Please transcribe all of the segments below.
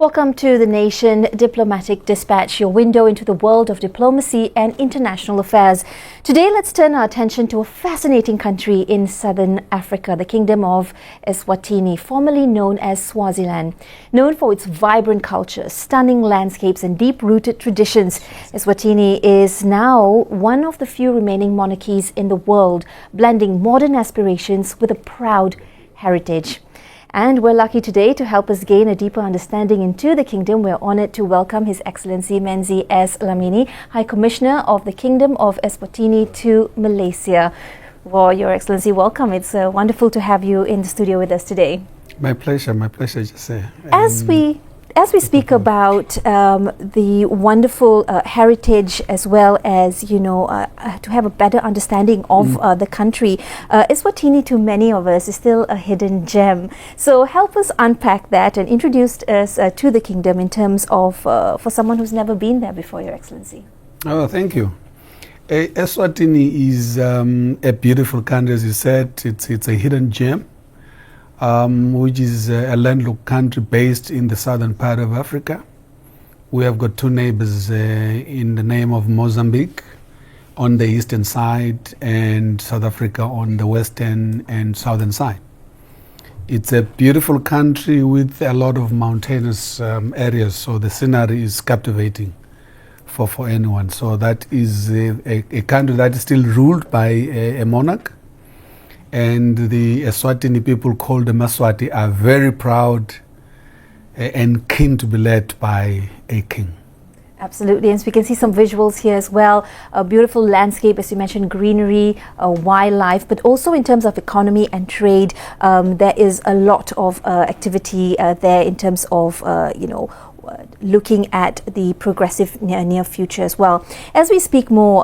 Welcome to the Nation Diplomatic Dispatch, your window into the world of diplomacy and international affairs. Today, let's turn our attention to a fascinating country in southern Africa, the Kingdom of Eswatini, formerly known as Swaziland. Known for its vibrant culture, stunning landscapes and deep-rooted traditions, Eswatini is now one of the few remaining monarchies in the world, blending modern aspirations with a proud heritage. And we're lucky today to help us gain a deeper understanding into the kingdom. We're honored to welcome His Excellency Menzie Dlamini, High Commissioner of the Kingdom of Eswatini to Malaysia. Well, Your Excellency, welcome. It's wonderful to have you in the studio with us today. My pleasure, Jose. As we speak about the wonderful heritage, as well as, to have a better understanding of the country, Eswatini to many of us is still a hidden gem. So help us unpack that and introduce us to the kingdom in terms of, for someone who's never been there before, Your Excellency. Oh, thank you. Eswatini is a beautiful country, as you said. It's a hidden gem. Which is a landlocked country based in the southern part of Africa. We have got two neighbors in the name of Mozambique on the eastern side and South Africa on the western and southern side. It's a beautiful country with a lot of mountainous areas, so the scenery is captivating for anyone. So that is a country that is still ruled by a monarch. And the Eswatini people, called the Maswati, are very proud and keen to be led by a king. Absolutely, and so we can see some visuals here as well. A beautiful landscape, as you mentioned, greenery, wildlife, but also in terms of economy and trade, there is a lot of activity there in terms of, looking at the progressive near future as well. As we speak more,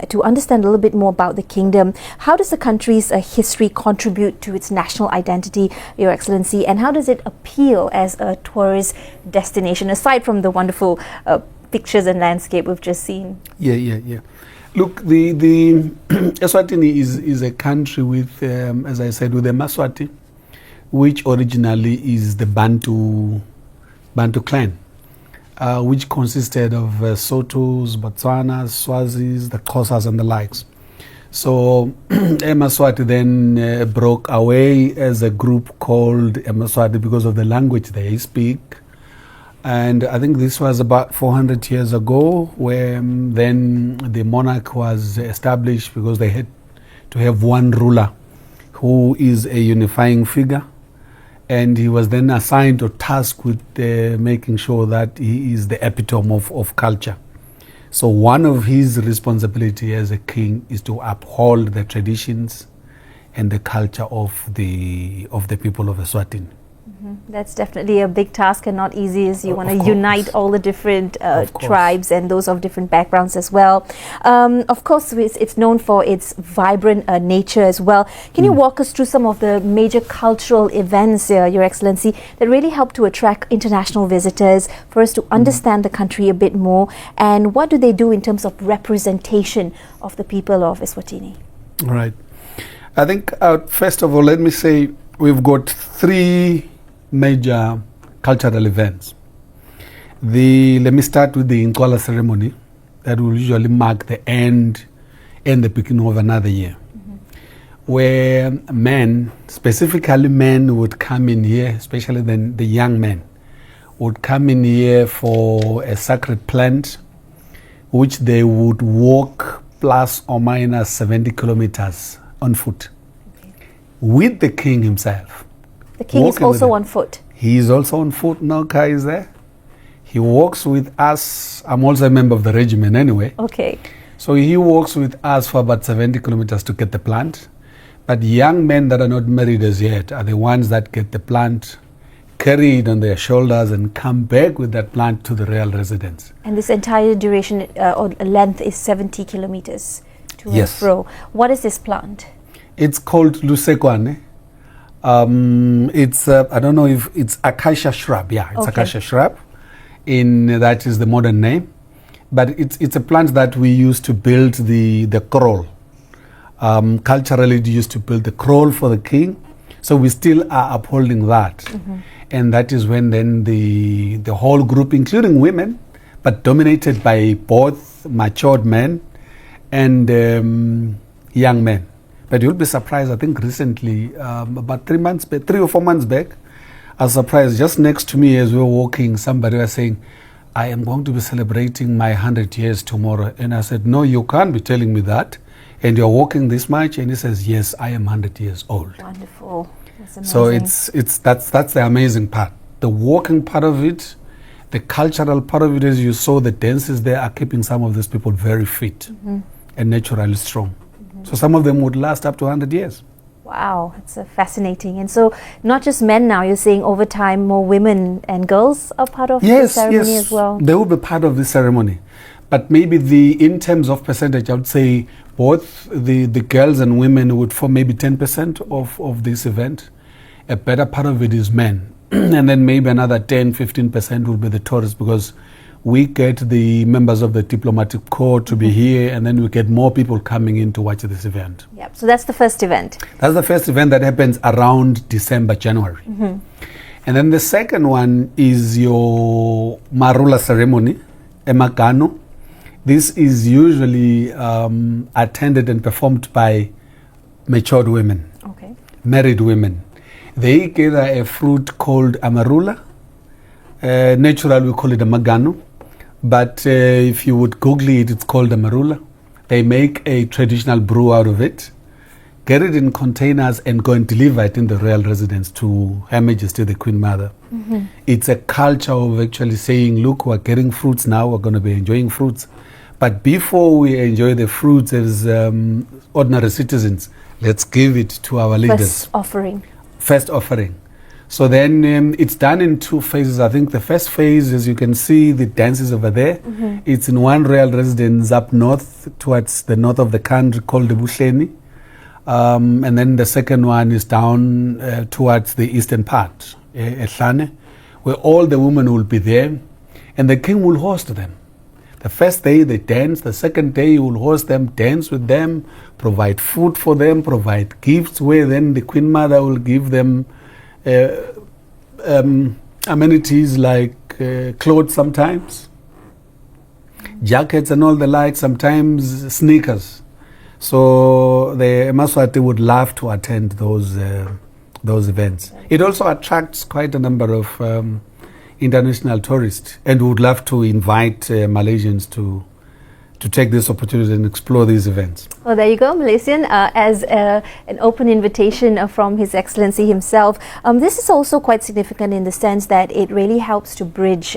to understand a little bit more about the kingdom, how does the country's history contribute to its national identity, Your Excellency, and how does it appeal as a tourist destination, aside from the wonderful pictures and landscape we've just seen? Yeah. Look, the Eswatini is a country with, as I said, with the Maswati, which originally is the Bantu clan. Which consisted of Sotos, Botswanas, Swazis, the Xhosas and the likes. So Maswati then broke away as a group called Maswati because of the language they speak. And I think this was about 400 years ago, where then the monarch was established because they had to have one ruler who is a unifying figure. And he was then assigned or tasked with making sure that he is the epitome of culture. So one of his responsibility as a king is to uphold the traditions and the culture of the people of Eswatini. That's definitely a big task and not easy, as you want to unite all the different tribes and those of different backgrounds as well. Of course, it's known for its vibrant nature as well. Can you walk us through some of the major cultural events, Your Excellency, that really help to attract international visitors, for us to understand the country a bit more, and what do they do in terms of representation of the people of Eswatini? Right. I think, first of all, let me say we've got three major cultural events. Let me start with the Inkwala ceremony that will usually mark the end and the beginning of another year, where men, specifically men, would come in here, especially the young men, would come in here for a sacred plant, which they would walk plus or minus 70 kilometers on foot with the king himself. The king is also on foot. He is also on foot. No car is there. He walks with us. I'm also a member of the regiment anyway. Okay. So he walks with us for about 70 kilometers to get the plant. But young men that are not married as yet are the ones that get the plant, carry it on their shoulders and come back with that plant to the royal residence. And this entire duration or length is 70 kilometers to and fro. What is this plant? It's called Lusekwane. It's I don't know if it's acacia shrub. Yeah, it's acacia shrub. That is the modern name, but it's a plant that we use to build the kraal. Culturally, we used to build the kraal for the king, so we still are upholding that. And that is when then the whole group, including women, but dominated by both matured men and young men. But you'll be surprised, I think recently, about 3 or 4 months back, I was surprised, just next to me as we were walking, somebody was saying, I am going to be celebrating my 100 years tomorrow. And I said, no, you can't be telling me that. And you're walking this much? And he says, yes, I am 100 years old. Wonderful. That's So amazing. that's the amazing part. The walking part of it, the cultural part of it, as you saw, the dances there are keeping some of these people very fit and naturally strong. So some of them would last up to 100 years. Wow, it's fascinating. And so not just men now, you're saying over time more women and girls are part of the ceremony as well? They will be part of the ceremony. But maybe in terms of percentage, I would say both the girls and women would form maybe 10% of this event. A better part of it is men. And then maybe another 10-15% will be the tourists, because we get the members of the diplomatic corps to be here, and then we get more people coming in to watch this event. Yep. So that's the first event. That's the first event that happens around December, January. And then the second one is your Marula ceremony, Emagano. This is usually attended and performed by matured women, married women. They gather a fruit called amarula. Naturally, we call it a magano. But if you would Google it, it's called a marula. They make a traditional brew out of it, get it in containers, and go and deliver it in the royal residence to Her Majesty the Queen Mother. It's a culture of actually saying, look, we're getting fruits now, we're going to be enjoying fruits. But before we enjoy the fruits as ordinary citizens, let's give it to our leaders. First offering. So then it's done in 2 phases. I think the first phase, as you can see, the dances over there. It's in one royal residence up north, towards the north of the country, called the Buhleni. And then the second one is down towards the eastern part, Ehlane, where all the women will be there. And the king will host them. The first day they dance, the second day he will host them, dance with them, provide food for them, provide gifts, where then the Queen Mother will give them amenities like clothes sometimes, jackets and all the like, sometimes sneakers. So the Maswati would love to attend those events. It also attracts quite a number of international tourists, and would love to invite Malaysians to take this opportunity and explore these events. Well, there you go, Malaysian, as an open invitation from His Excellency himself. This is also quite significant in the sense that it really helps to bridge,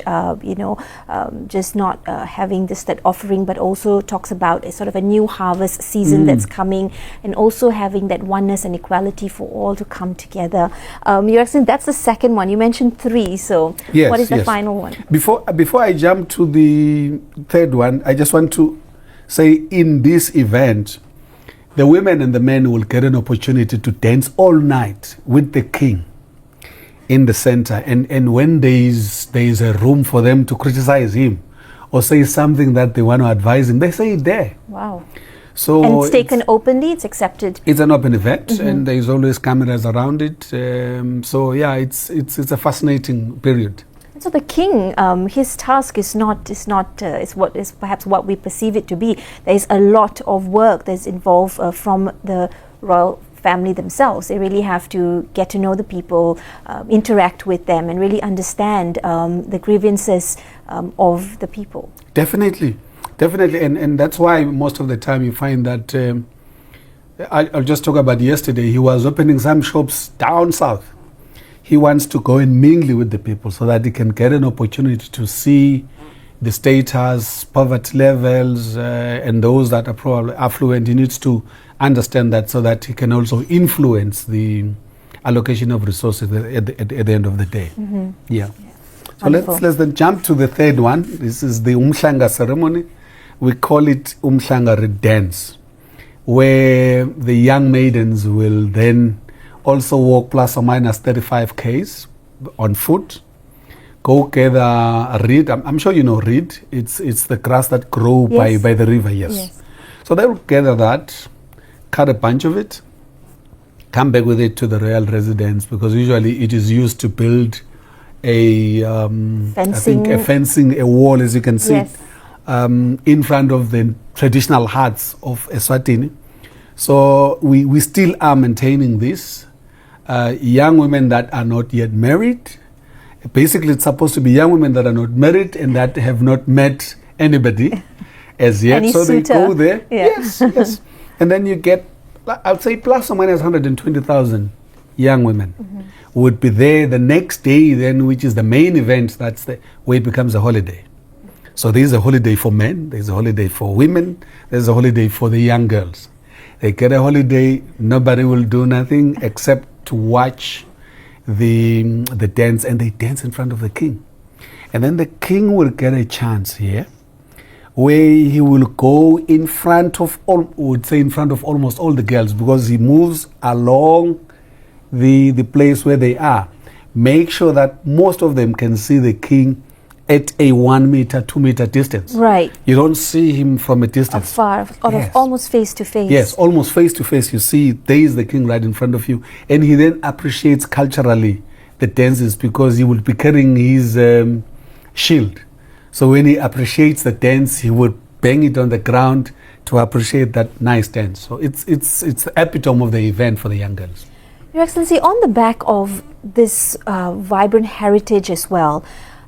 just not having that offering, but also talks about a sort of a new harvest season that's coming, and also having that oneness and equality for all to come together. Your Excellency, that's the second one. You mentioned 3, so what is the final one? Before I jump to the third one, I just want to say, in this event, the women and the men will get an opportunity to dance all night with the king in the center. And when there is a room for them to criticize him or say something that they want to advise him, they say it there. Wow. So and it's taken openly, it's accepted. It's an open event, and there is always cameras around it. So yeah, it's a fascinating period. So the king, his task is perhaps what we perceive it to be. There is a lot of work that's involved from the royal family themselves. They really have to get to know the people, interact with them, and really understand the grievances of the people. Definitely, and that's why most of the time you find that. I'll just talk about yesterday. He was opening some shops down south. He wants to go and mingle with the people so that he can get an opportunity to see the status, poverty levels, and those that are probably affluent. He needs to understand that so that he can also influence the allocation of resources at the end of the day. Yeah. So let's then jump to the third one. This is the Umhlanga ceremony. We call it Umhlanga dance, where the young maidens will then also walk plus or minus 35 k's on foot, go gather a reed. I'm sure you know reed. It's the grass that grow by the river, yes. So they will gather that, cut a bunch of it, come back with it to the royal residence, because usually it is used to build fencing, a wall, as you can see, yes, in front of the traditional huts of Eswatini. So we still are maintaining this. Young women that are not yet married. Basically, it's supposed to be young women that are not married and that have not met anybody as yet. Any so suitor. They go there. Yeah. Yes, yes. And then you get, I would say, plus or minus 120,000 young women would be there the next day, then, which is the main event. That's the where it becomes a holiday. So there's a holiday for men, there's a holiday for women, there's a holiday for the young girls. They get a holiday, nobody will do nothing except to watch the dance, and they dance in front of the king. And then the king will get a chance here where he will go in front of in front of almost all the girls, because he moves along the place where they are. Make sure that most of them can see the king at a 1 meter, 2 meter distance. Right. You don't see him from a distance. Afar, Yes. almost face to face. Yes, almost face to face. You see, there is the king right in front of you. And he then appreciates culturally the dances, because he will be carrying his shield. So when he appreciates the dance, he would bang it on the ground to appreciate that nice dance. So it's the epitome of the event for the young girls. Your Excellency, on the back of this vibrant heritage as well,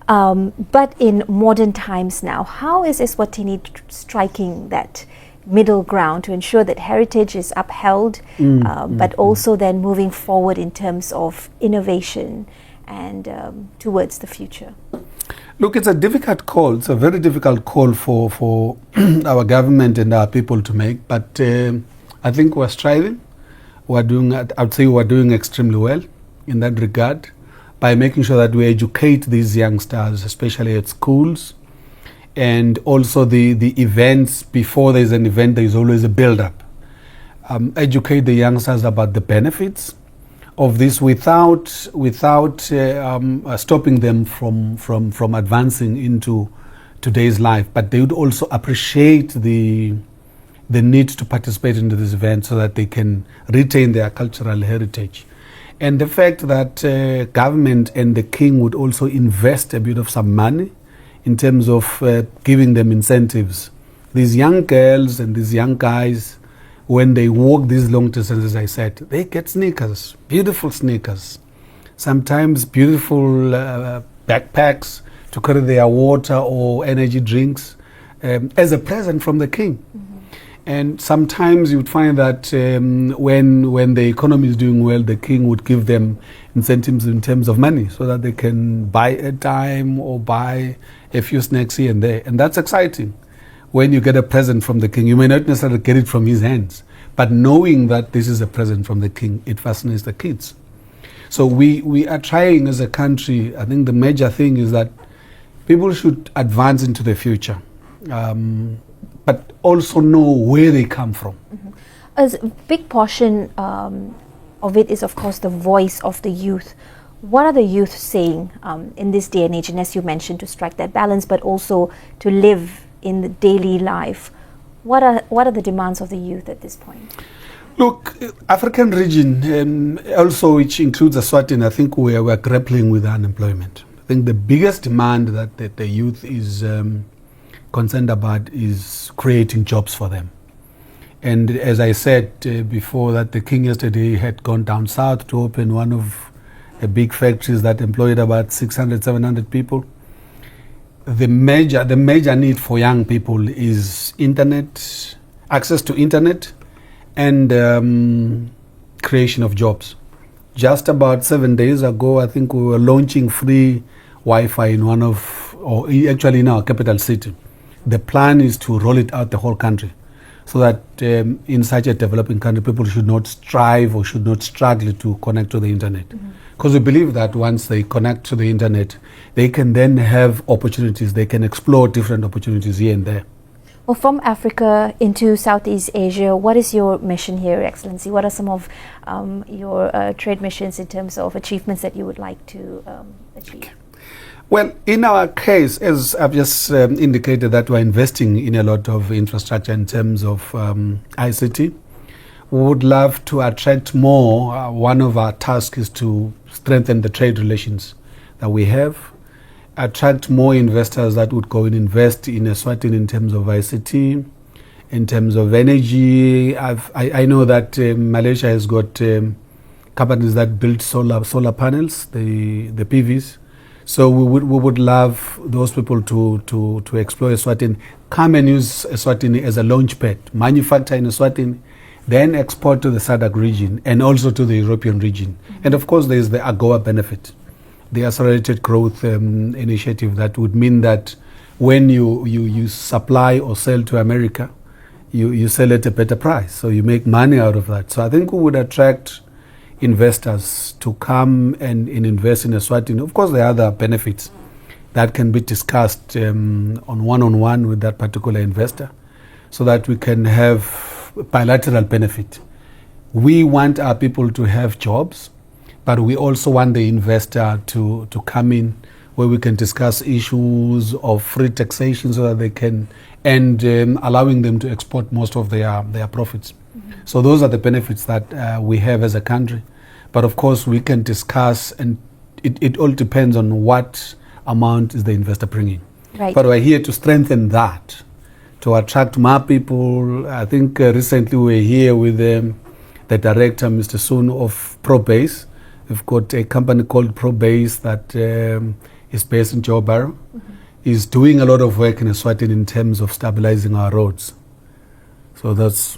but in modern times now, how is Eswatini striking that middle ground to ensure that heritage is upheld, but also then moving forward in terms of innovation and towards the future? Look, it's a difficult call. It's a very difficult call for our government and our people to make. But I think we're striving. We're doing, I would say we're doing extremely well in that regard, by making sure that we educate these youngsters, especially at schools, and also the events. Before there's an event, there's always a build-up. Educate the youngsters about the benefits of this without stopping them from advancing into today's life. But they would also appreciate the need to participate in this event so that they can retain their cultural heritage. And the fact that government and the king would also invest a bit of some money in terms of giving them incentives. These young girls and these young guys, when they walk these long distances, as I said, they get sneakers, beautiful sneakers, sometimes beautiful backpacks to carry their water or energy drinks as a present from the king. And sometimes you would find that when the economy is doing well, the king would give them incentives in terms of money so that they can buy a dime or buy a few snacks here and there. And that's exciting. When you get a present from the king, you may not necessarily get it from his hands, but knowing that this is a present from the king, it fascinates the kids. So we are trying as a country. I think the major thing is that people should advance into the future. But also know where they come from. A big portion of it is, of course, the voice of the youth. What are the youth saying in this day and age? And as you mentioned, to strike that balance, but also to live in the daily life. What are the demands of the youth at this point? Look, African region, also which includes Eswatini, I think we're grappling with unemployment. I think the biggest demand that the youth is concerned about is creating jobs for them. And as I said before, that the king yesterday had gone down south to open one of the big factories that employed about 600, 700 people. The major need for young people is internet, access to internet, and creation of jobs. Just about 7 days ago, I think we were launching free Wi-Fi actually in our capital city. The plan is to roll it out the whole country, so that in such a developing country, people should not strive or should not struggle to connect to the internet. Because we believe that once they connect to the internet, they can then have opportunities. They can explore different opportunities here and there. Well, from Africa into Southeast Asia, what is your mission here, Your Excellency? What are some of your trade missions in terms of achievements that you would like to achieve? Well, in our case, as I've just indicated, that we're investing in a lot of infrastructure in terms of ICT. We would love to attract more. One of our tasks is to strengthen the trade relations that we have, attract more investors that would go and invest in Eswatini in terms of ICT, in terms of energy. I know that Malaysia has got companies that build solar panels, the PVs. So we would love those people to explore Eswatini, come and use Eswatini as a launch pad, manufacture in Eswatini, then export to the SADC region and also to the European region. And of course, there is the AGOA benefit, the Accelerated Growth Initiative, that would mean that when you supply or sell to America, you sell at a better price. So you make money out of that. So I think we would attract investors to come and invest in Eswatini. Of course, there are other benefits that can be discussed on one-on-one with that particular investor so that we can have bilateral benefit. We want our people to have jobs, but we also want the investor to come in where we can discuss issues of free taxation so that they can, and allowing them to export most of their profits. So those are the benefits that we have as a country. But of course, we can discuss, and it all depends on what amount is the investor bringing. Right. But we're here to strengthen that, to attract more people. I think recently we were here with the director, Mr. Sun, of ProBase. We've got a company called ProBase that is based in Johor. Is doing a lot of work in Eswatini in terms of stabilizing our roads. So that's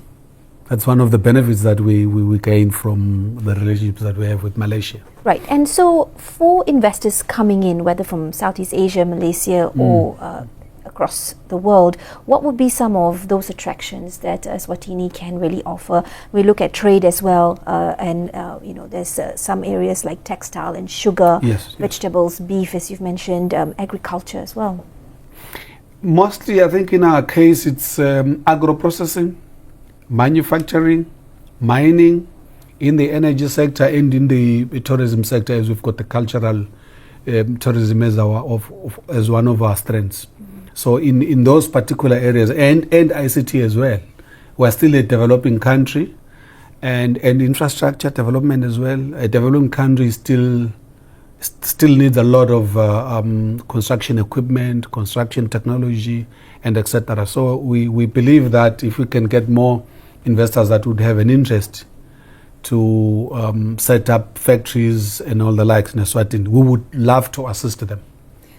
one of the benefits that we gain from the relationships that we have with Malaysia. Right. And so for investors coming in, whether from Southeast Asia, Malaysia, or across the world, what would be some of those attractions that Eswatini can really offer? We look at trade as well, and there's some areas like textile and sugar, vegetables, beef, as you've mentioned, agriculture as well. Mostly, I think in our case, it's agro-processing, manufacturing, mining, in the energy sector and in the tourism sector, as we've got the cultural tourism as one of our strengths. So in those particular areas, and ICT as well, we're still a developing country, and infrastructure development as well. A developing country still needs a lot of construction equipment, construction technology, and etc. So we believe that if we can get more investors that would have an interest to set up factories and all the likes in Eswatini, we would love to assist them.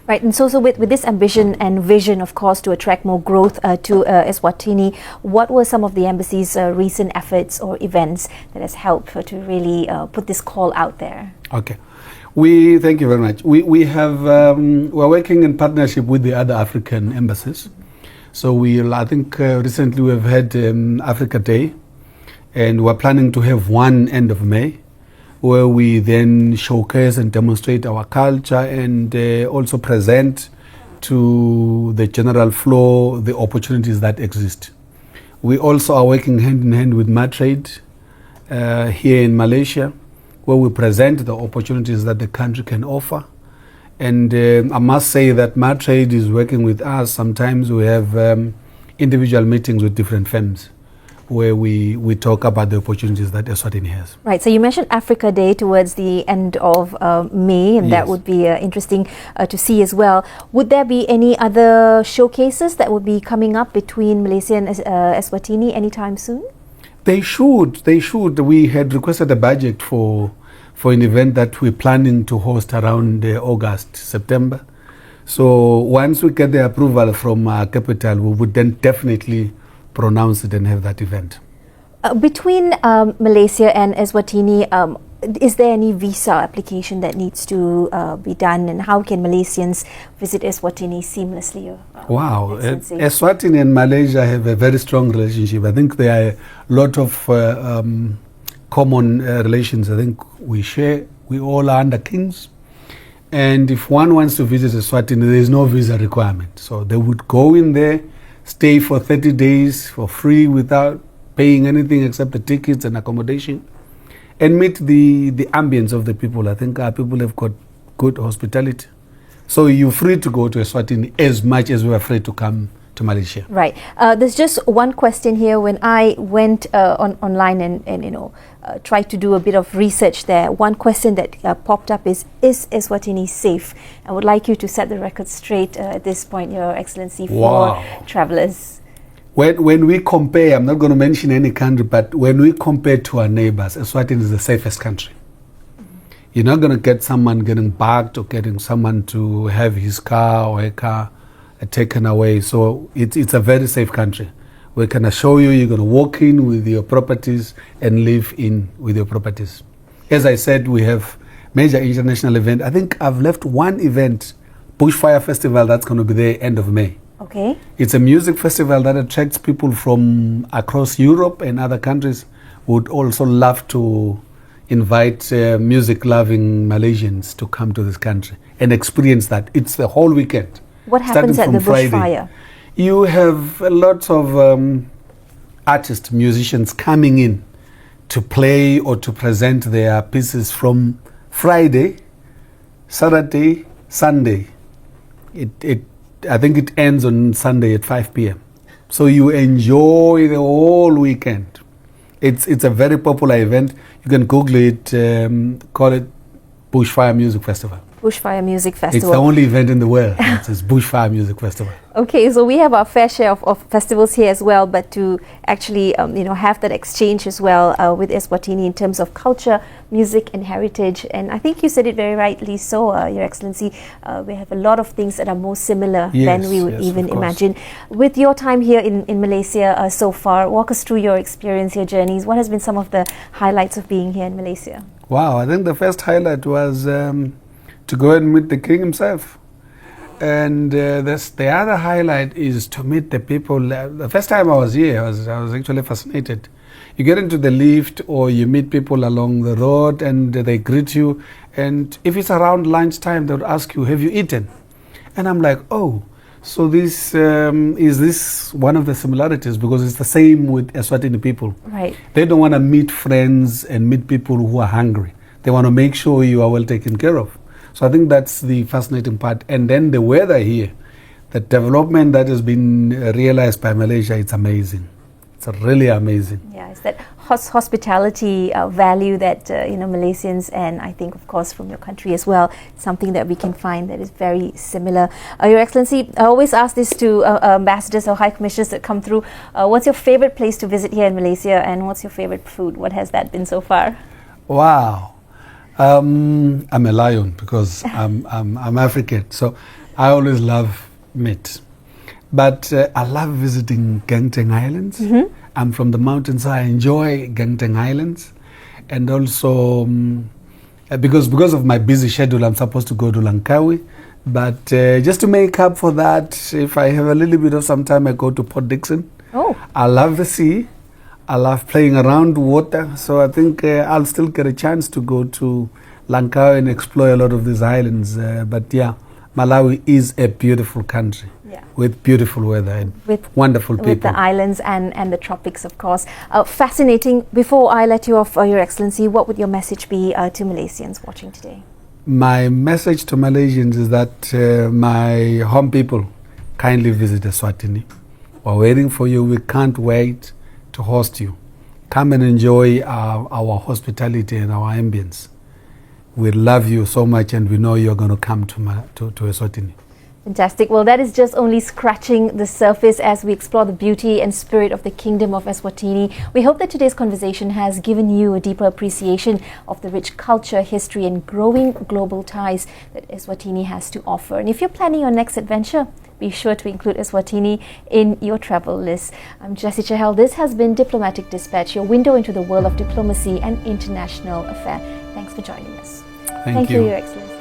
Right, and so with this ambition and vision, of course, to attract more growth to Eswatini, what were some of the embassy's recent efforts or events that has helped to really put this call out there? Okay. Thank you very much. We're working in partnership with the other African embassies. So I think recently we've had Africa Day, and we're planning to have one end of May, where we then showcase and demonstrate our culture and also present to the general floor the opportunities that exist. We also are working hand in hand with Matrade here in Malaysia, where we present the opportunities that the country can offer. And I must say that Matrade is working with us. Sometimes we have individual meetings with different firms, where we talk about the opportunities that Eswatini has. Right, so you mentioned Africa Day towards the end of May, and that would be interesting to see as well. Would there be any other showcases that would be coming up between Malaysia and Eswatini anytime soon? They should. We had requested a budget for an event that we're planning to host around August, September. So once we get the approval from our capital, we would then definitely pronounce it and have that event. Between Malaysia and Eswatini, is there any visa application that needs to be done, and how can Malaysians visit Eswatini seamlessly? Wow, Eswatini and Malaysia have a very strong relationship. I think there are a lot of common relations. I think we all are under kings. And if one wants to visit Eswatini, there is no visa requirement. So they would go in there, stay for 30 days for free without paying anything except the tickets and accommodation, and meet the ambience of the people. I think our people have got good hospitality. So you're free to go to Eswatini as much as we are free to come to Malaysia. Right. There's just one question here. When I went online and tried to do a bit of research there, one question that popped up is Eswatini safe? I would like you to set the record straight at this point, Your Excellency, for travelers. When we compare, I'm not going to mention any country, but when we compare to our neighbors, Eswatini is the safest country. You're not going to get someone getting bugged or getting someone to have his car or her car taken away. So it's a very safe country. We can assure you, you're going to walk in with your properties and live in with your properties. As I said, we have major international event. I think I've left one event, Bushfire Festival, that's going to be there end of May. Okay. It's a music festival that attracts people from across Europe and other countries. Would also love to invite music-loving Malaysians to come to this country and experience that. It's the whole weekend. What happens at the bushfire? You have lots of artists, musicians coming in to play or to present their pieces from Friday, Saturday, Sunday. I think it ends on Sunday at 5 p.m. So you enjoy the whole weekend. It's a very popular event. You can Google it, call it Bushfire Music Festival. Bushfire Music Festival. It's the only event in the world. It's Bushfire Music Festival. Okay, so we have our fair share of festivals here as well, but to actually have that exchange as well with Eswatini in terms of culture, music and heritage. And I think you said it very rightly so, Your Excellency. We have a lot of things that are more similar than we would even imagine. With your time here in Malaysia so far, walk us through your experience, your journeys. What has been some of the highlights of being here in Malaysia? Wow, I think the first highlight was to go and meet the king himself. And the other highlight is to meet the people. The first time I was here, I was actually fascinated. You get into the lift or you meet people along the road and they greet you. And if it's around lunchtime, they would ask you, have you eaten? And I'm like, oh, so this is this one of the similarities, because it's the same with Eswatini people. Right. They don't want to meet friends and meet people who are hungry. They want to make sure you are well taken care of. So I think that's the fascinating part. And then the weather here, the development that has been realized by Malaysia, it's amazing. It's really amazing. Yeah, it's that hospitality value that Malaysians, and I think of course from your country as well, something that we can find that is very similar. Your Excellency, I always ask this to ambassadors or high commissioners that come through. What's your favorite place to visit here in Malaysia, and what's your favorite food? What has that been so far? Wow. I'm a lion because I'm African, so I always love meat. But I love visiting 𝐾𝐋𝐃 Islands. Mm-hmm. I'm from the mountains, so I enjoy 𝐾𝐋𝐃 Islands. And also, because of my busy schedule, I'm supposed to go to Langkawi. But just to make up for that, if I have a little bit of some time, I go to Port Dickson. Oh. I love the sea. I love playing around water, so I think I'll still get a chance to go to Langkawi and explore a lot of these islands. But yeah, Malawi is a beautiful country with beautiful weather and with wonderful people. With the islands and the tropics, of course. Fascinating. Before I let you off, Your Excellency, what would your message be to Malaysians watching today? My message to Malaysians is that my home people, kindly visit Eswatini. We're waiting for you. We can't wait to host you. Come and enjoy our hospitality and our ambience. We love you so much, and we know you're going to come to Eswatini. Fantastic. Well, that is just only scratching the surface as we explore the beauty and spirit of the Kingdom of Eswatini. We hope that today's conversation has given you a deeper appreciation of the rich culture, history and growing global ties that Eswatini has to offer. And if you're planning your next adventure, be sure to include Eswatini in your travel list. I'm Jessie Chahal. This has been Diplomatic Dispatch, your window into the world of diplomacy and international affairs. Thanks for joining us. Thank you, Your Excellency.